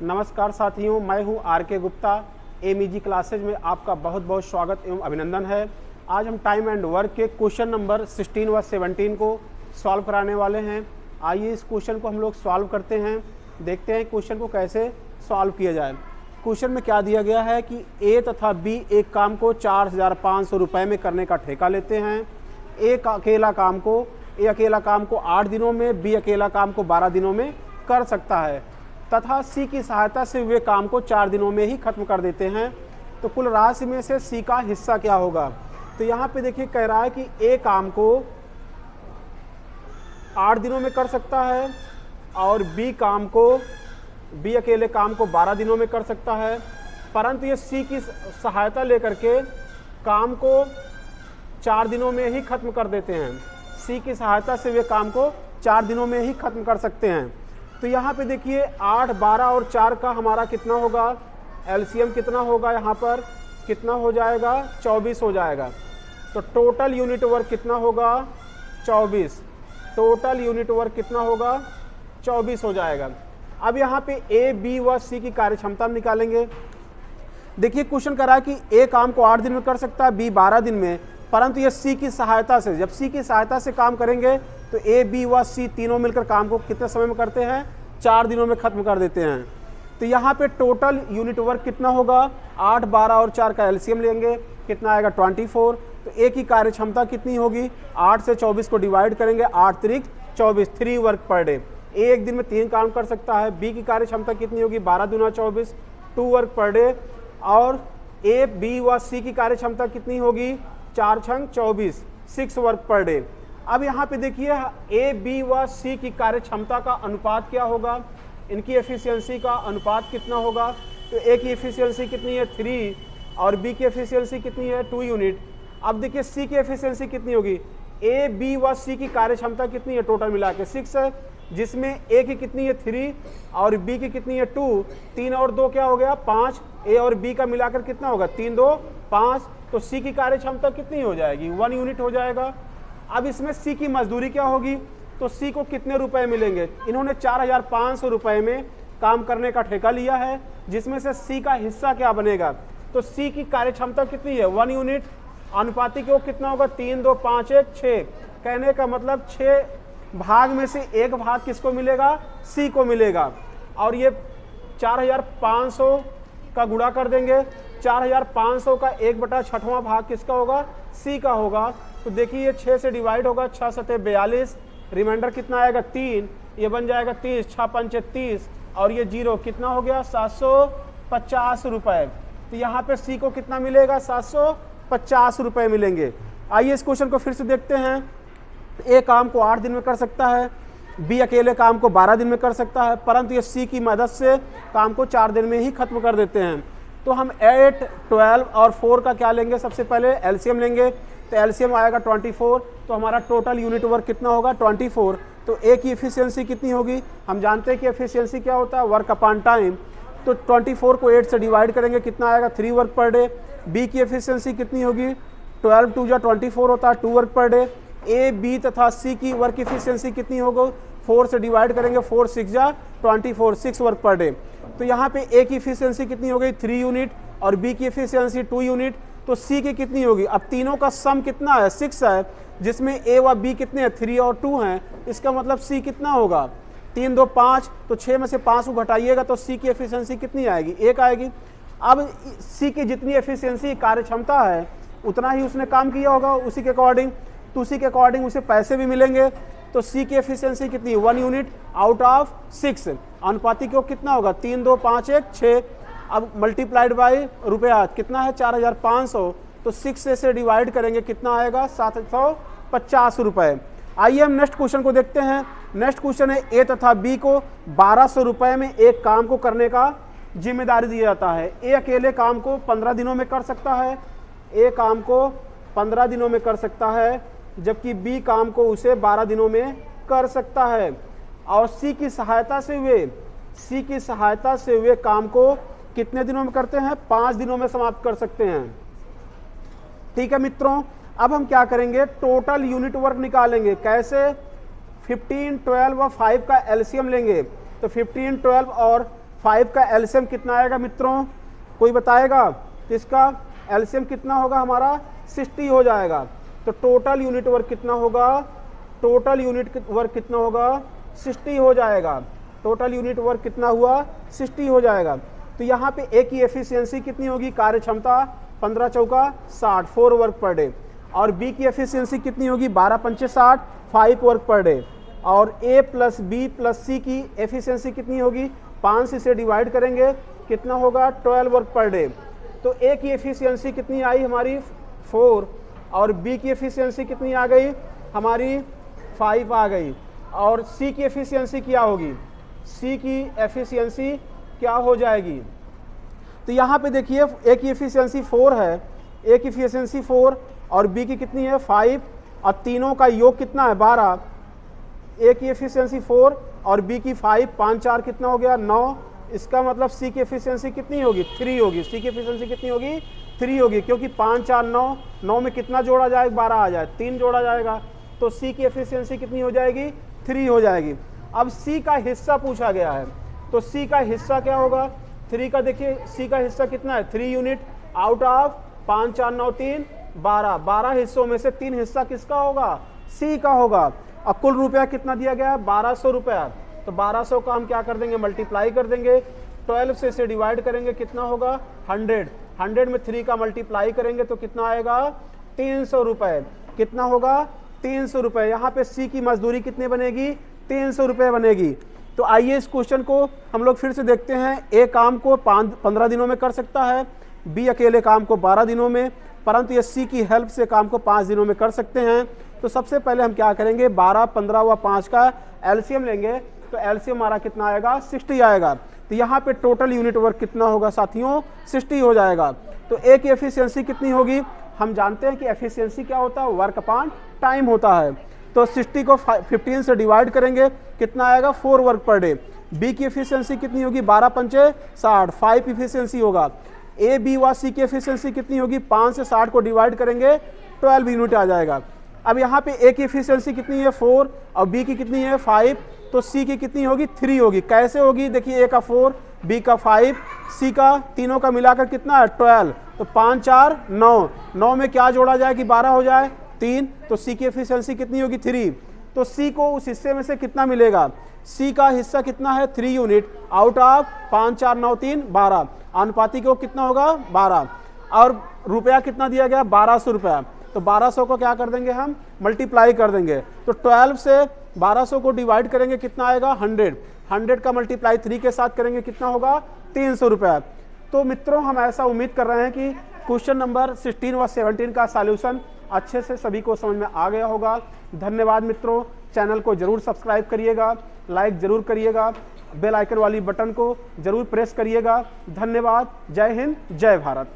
नमस्कार साथियों, मैं हूं आर के गुप्ता। एमईजी क्लासेज में आपका बहुत बहुत स्वागत एवं अभिनंदन है। आज हम टाइम एंड वर्क के क्वेश्चन नंबर 16 व 17 को सॉल्व कराने वाले हैं। आइए इस क्वेश्चन को हम लोग सॉल्व करते हैं, देखते हैं क्वेश्चन को कैसे सॉल्व किया जाए। क्वेश्चन में क्या दिया गया है कि ए तथा बी एक काम को 4,500 रुपये में करने का ठेका लेते हैं। ए अकेला काम को 8 दिनों में, बी अकेला काम को 12 दिनों में कर सकता है तथा सी की सहायता से वे काम को 4 दिनों में ही खत्म कर देते हैं। तो कुल राशि में से सी का हिस्सा क्या होगा? तो यहाँ पे देखिए कह रहा है कि ए काम को 8 दिनों में कर सकता है और बी अकेले काम को 12 दिनों में कर सकता है, परंतु ये सी की सहायता लेकर के काम को 4 दिनों में ही खत्म कर देते हैं। सी की सहायता से वे काम को 4 दिनों में ही खत्म कर सकते हैं। तो यहाँ पे देखिए 8, 12 और 4 का हमारा कितना होगा? एलसीएम कितना होगा? यहाँ पर कितना हो जाएगा? 24 हो जाएगा। तो टोटल यूनिट वर्क कितना होगा? 24। टोटल यूनिट वर्क कितना होगा? 24 हो जाएगा। अब यहाँ पे ए, बी व सी की कार्यक्षमता निकालेंगे। देखिए क्वेश्चन कर रहा है कि ए काम को 8 दिन में कर सकता है, बी 12 दिन में, परंतु ये सी की सहायता से, जब सी की सहायता से काम करेंगे तो ए, बी व सी तीनों मिलकर काम को कितने समय में करते हैं? 4 दिनों में खत्म कर देते हैं। तो यहाँ पे टोटल यूनिट वर्क कितना होगा? 8, 12 और 4 का एलसीएम लेंगे, कितना आएगा? 24। तो ए की कार्यक्षमता कितनी होगी? 8 से 24 को डिवाइड करेंगे, 8 त्रिक 24, 3 वर्क पर डे। ए एक दिन में 3 काम कर सकता है। बी की कार्यक्षमता कितनी होगी? 12 दूना 24, 2 वर्क पर डे। और ए, बी व सी की कार्यक्षमता कितनी होगी? 4 छंग 24, 6 वर्क पर डे। अब यहाँ पे देखिए ए, बी व सी की कार्यक्षमता का अनुपात क्या होगा? इनकी एफिशिएंसी का अनुपात कितना होगा? तो ए की एफिशिएंसी कितनी है? 3 और बी की एफिशिएंसी कितनी है? 2 यूनिट। अब देखिए सी की एफिशिएंसी कितनी होगी? ए, बी व सी की कार्यक्षमता कितनी है? टोटल मिला के 6 है, जिसमें ए की कितनी है? 3 और बी की कितनी है? 2। 3 और 2 क्या हो गया? 5। ए और बी का मिलाकर कितना होगा? 3, 2, 5। तो सी की कार्यक्षमता कितनी हो जाएगी? 1 यूनिट हो जाएगा। अब इसमें सी की मजदूरी क्या होगी? तो सी को कितने रुपए मिलेंगे? इन्होंने 4,500 रुपये में काम करने का ठेका लिया है, जिसमें से सी का हिस्सा क्या बनेगा? तो सी की कार्यक्षमता कितनी है? 1 यूनिट। अनुपातिक योग कितना होगा? 3, 2, 5, 1, 6। कहने का मतलब 6 भाग में से 1 भाग किसको मिलेगा? सी को मिलेगा। और ये 4,500 का गुणा कर देंगे, 4,500 का 1/6वां भाग किसका होगा? सी का होगा। तो देखिए ये 6 से डिवाइड होगा, 6 सते 42, रिमाइंडर कितना आएगा? 3, ये बन जाएगा 30, 6 पंचे 30 और ये 0 कितना हो गया? 750 रुपये। तो यहाँ पे सी को कितना मिलेगा? 750 रुपये मिलेंगे। आइए इस क्वेश्चन को फिर से देखते हैं। ए काम को 8 दिन में कर सकता है, बी अकेले काम को 12 दिन में कर सकता है, परंतु ये सी की मदद से काम को 4 दिन में ही खत्म कर देते हैं। तो हम 8, 12 और 4 का क्या लेंगे? सबसे पहले एलसीएम लेंगे। तो एलसीएम आएगा 24। तो हमारा टोटल यूनिट वर्क कितना होगा? 24। तो ए की एफिशिएंसी कितनी होगी? हम जानते हैं कि एफिशिएंसी क्या होता है? Work upon time. तो 24 को 8 से डिवाइड करेंगे, कितना आएगा? 3 वर्क पर डे। बी की एफिशिएंसी कितनी होगी? 12 2 24 होता है, 2 वर्क पर डे। ए, बी तथा सी की वर्क एफिशिएंसी कितनी होगी? 4 से डिवाइड करेंगे, 4 6 24, 6 वर्क पर डे। तो यहाँ पे ए की एफिशिएंसी कितनी हो गई? 3 यूनिट और बी की एफिशिएंसी 2 यूनिट। तो सी की कितनी होगी? अब तीनों का सम कितना है? 6 है, जिसमें ए व बी कितने हैं? 3 और 2 हैं। इसका मतलब सी कितना होगा? 3, 2, 5। तो 6 में से 5 को घटाइएगा तो सी की एफिशिएंसी कितनी आएगी? 1 आएगी। अब सी की जितनी एफिशिएंसी कार्यक्षमता है उतना ही उसने काम किया होगा उसी के अकॉर्डिंग, तो उसी के अकॉर्डिंग उसे पैसे भी मिलेंगे। तो सी की एफिशिएंसी कितनी? 1 यूनिट आउट ऑफ 6। अनुपातिक योग कितना होगा? 3, 2, 5, 1, 6। अब मल्टीप्लाइड बाय रुपया कितना है? 4,500। तो 6 से डिवाइड करेंगे, कितना आएगा? 750 रुपये। आइए हम नेक्स्ट क्वेश्चन को देखते हैं। नेक्स्ट क्वेश्चन है ए तथा बी को 1200 रुपये में एक काम को करने का जिम्मेदारी दिया जाता है। ए अकेले काम को 15 दिनों में कर सकता है, ए काम को 15 दिनों में कर सकता है, जबकि बी काम को उसे 12 दिनों में कर सकता है। और सी की सहायता से वे काम को कितने दिनों में करते हैं? 5 दिनों में समाप्त कर सकते हैं। ठीक है मित्रों, अब हम क्या करेंगे? टोटल यूनिट वर्क निकालेंगे। कैसे? 15, 12 व 5 का एलसीएम लेंगे। तो 15, 12 और 5 का एलसीएम कितना आएगा मित्रों, कोई बताएगा? तो इसका एलसीएम कितना होगा हमारा 60 हो जाएगा। तो टोटल यूनिट वर्क कितना होगा, टोटल यूनिट वर्क कितना होगा 60 हो जाएगा। टोटल यूनिट वर्क कितना हुआ 60 हो जाएगा। तो यहाँ पे ए की एफिशिएंसी कितनी होगी, कार्य क्षमता 15 चौका 60 4 वर्क पर डे, और बी की एफिशिएंसी कितनी होगी 12 पंचे 60 5 वर्क पर डे, और ए प्लस बी प्लस सी की एफिशिएंसी कितनी होगी 5 से इसे डिवाइड करेंगे कितना होगा 12 वर्क पर डे। तो ए की एफिशिएंसी कितनी आई हमारी 4, और बी की एफिशिएंसी कितनी आ गई हमारी 5 आ गई, और सी की एफिशिएंसी क्या होगी, सी की एफिशिएंसी क्या हो जाएगी? तो यहाँ पे देखिए ए की एफिशिएंसी 4 है, ए की एफिशिएंसी 4 और बी की कितनी है 5, और तीनों का योग कितना है 12। ए की एफिशिएंसी 4 और बी की 5, 5 4 कितना हो गया 9। इसका मतलब सी की एफिशिएंसी कितनी होगी 3 होगी। सी की एफिशिएंसी कितनी होगी 3 होगी, क्योंकि 5 4 9, 9 में कितना जोड़ा जाए 12 आ जाए, 3 जोड़ा जाएगा, तो सी की एफिशिएंसी कितनी हो जाएगी 3 हो जाएगी। अब सी का हिस्सा पूछा गया है, तो सी का हिस्सा क्या होगा 3 का, देखिए सी का हिस्सा कितना है 3 यूनिट आउट ऑफ 5 4 9 3 12, 12 हिस्सों में से 3 हिस्सा किसका होगा सी का होगा। अब कुल रुपया कितना दिया गया है 1200 रुपया, तो 1200 का हम क्या कर देंगे मल्टीप्लाई कर देंगे, 12 से इसे डिवाइड करेंगे कितना होगा 100, 100 में 3 का मल्टीप्लाई करेंगे तो कितना आएगा 300 रुपये, कितना होगा 300 रुपये। यहाँ पे सी की मजदूरी कितनी बनेगी 300 रुपये बनेगी। तो आइए इस क्वेश्चन को हम लोग फिर से देखते हैं। ए काम को 15 दिनों में कर सकता है, बी अकेले काम को 12 दिनों में, परंतु ये सी की हेल्प से काम को 5 दिनों में कर सकते हैं। तो सबसे पहले हम क्या करेंगे 12 15 व 5 का एलसीएम लेंगे, तो एलसीएम हमारा कितना आएगा 60 आएगा। तो यहाँ पे टोटल यूनिट वर्क कितना होगा साथियों 60 हो जाएगा। तो ए की एफिशिएंसी कितनी होगी, हम जानते हैं कि एफिशिएंसी क्या होता है वर्क अपॉन टाइम होता है, तो 60 को 15 से डिवाइड करेंगे कितना आएगा 4 वर्क पर डे। बी की एफिशिएंसी कितनी होगी 12 पंचे 60 5 एफिशिएंसी होगा। ए बी व सी की एफिशिएंसी कितनी होगी 5 से 60 को डिवाइड करेंगे 12 यूनिट आ जाएगा। अब यहाँ पे ए की एफिशिएंसी कितनी है 4 और बी की कितनी है 5, तो सी की कितनी होगी 3 होगी। कैसे होगी, देखिए ए का 4 बी का 5 सी का तीनों का मिलाकर कितना है 12, तो 5 4 9, 9 में क्या जोड़ा जाए कि 12 हो जाए 3, तो सी की एफिशिएंसी कितनी होगी 3। तो सी को उस हिस्से में से कितना मिलेगा, सी का हिस्सा कितना है 3 यूनिट आउट ऑफ 5 4 9 3 12, अनुपाती को कितना होगा 12, और रुपया कितना दिया गया 1200 रुपया। तो 1200 को क्या कर देंगे हम मल्टीप्लाई कर देंगे, तो 12 से 1200 को डिवाइड करेंगे कितना आएगा 100, 100 का मल्टीप्लाई 3 के साथ करेंगे कितना होगा 300 रुपया। तो मित्रों हम ऐसा उम्मीद कर रहे हैं कि क्वेश्चन नंबर 16 व 17 का सॉल्यूशन अच्छे से सभी को समझ में आ गया होगा। धन्यवाद मित्रों, चैनल को जरूर सब्सक्राइब करिएगा, लाइक जरूर करिएगा, बेल आइकन वाली बटन को जरूर प्रेस करिएगा। धन्यवाद, जय हिंद, जय भारत।